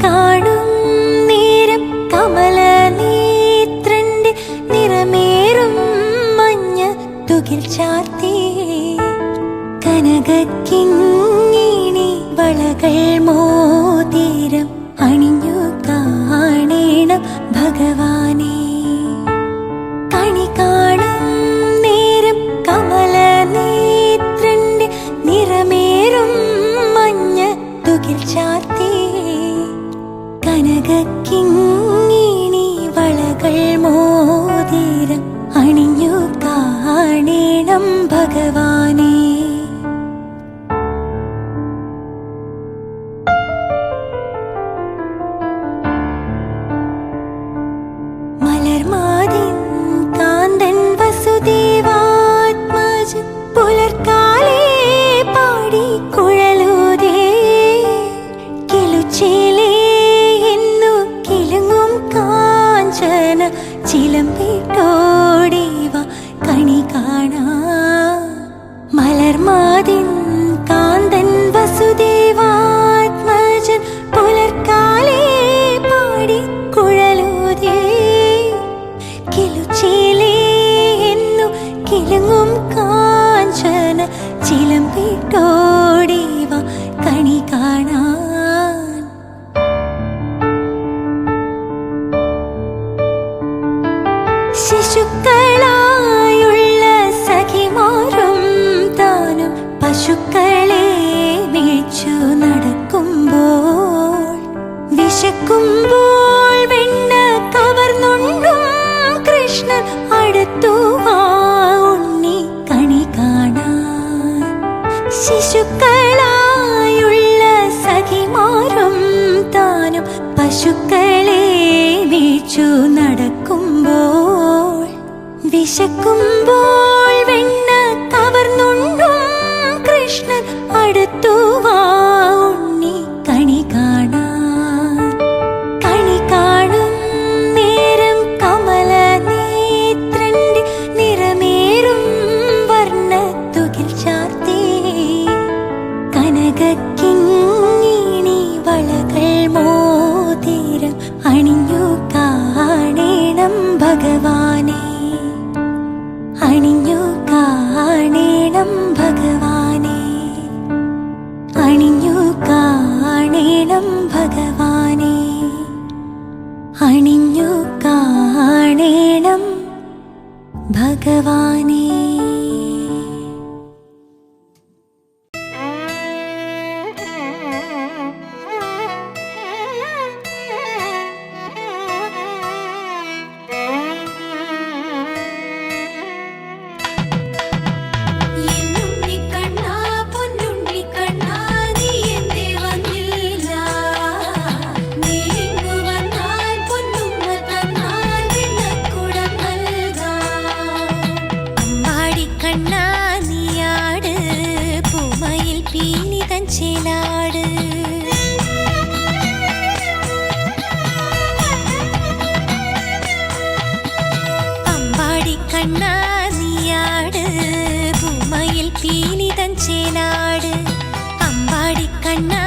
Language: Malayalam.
കാണും നേരം കമലനേത്രന്റെ നിറമേറും മഞ്ഞ തുകിൽ ചാർത്തി കനകക്കിങ്ങിണി വളകൾ മോതിരം അണിഞ്ഞു കാണേണം ഭഗവാനെ. കണി കാണും നേരം കമലനേത്രന്റെ നിറമേറും മഞ്ഞ തുകിൽ ചാർത്തി കനകക്കിങ്ങിണി വളകൾ മോതിരം അണിഞ്ഞു കാണേണം ഭഗവാനെ. മലർമാതിൻ കാന്തൻ വസുദേവാത്മജൻ പുലർക്കാലേ പാടി കുഴലൂതേ കിലുച്ചേലേ എന്നു കിലുങ്ങും കാഞ്ചന ചിലമ്പിട്ടോടിവ കണി കാണാ. മലർമാതിൻ കാന്തൻ വസുദേവാത്മജൻ പുലർക്കാലേ പാടി കുഴലൂതേ കിലുച്ചേലേ എന്നു കിലുങ്ങും കാഞ്ചന ചിലമ്പിട്ടോടിവ കണി കാണാൻ. ശിശുക്കളായുള്ള സഖിമാരും താനും പശുക്കളെ മേച്ചു നടക്കുമ്പോൾ വിശക്കുമ്പോൾ വെണ്ണ കവർന്നുണ്ടും കൃഷ്ണൻ അടുത്തു വാ ഉണ്ണി കണി കാണാൻ. ശിശുക്കളായുള്ള സഖിമാരും താനും പശുക്കളെ മേച്ചു നടക്കുമ്പോൾ വിശക്കുമ്പോൾ വെണ്ണ കവർന്നുണ്ടും കൃഷ്ണൻ അടുത്തു വാ ഉണ്ണി കണി കാണാൻ. കണി കാണും നേരം കമലനേത്രന്റെ നിറമേറും വർണ്ണത്തുകിൽ ചാർത്തി കനകക്കിങ്ങിണി വളകൾ മോതിരം അണിഞ്ഞു കാണേണം ഭഗവാനെ. അണിഞ്ഞു കാണേണം ഭഗവാനെ. അണിഞ്ഞു കാണേണം ഭഗവാനെ. അണിഞ്ഞു കാണേണം ഭഗവാനെ. ചേലാട് അമ്പാടി കണ്ണാ നീയാട് പൂമയിൽ പീലിതൻ ചേലാട് അമ്പാടി കണ്ണാ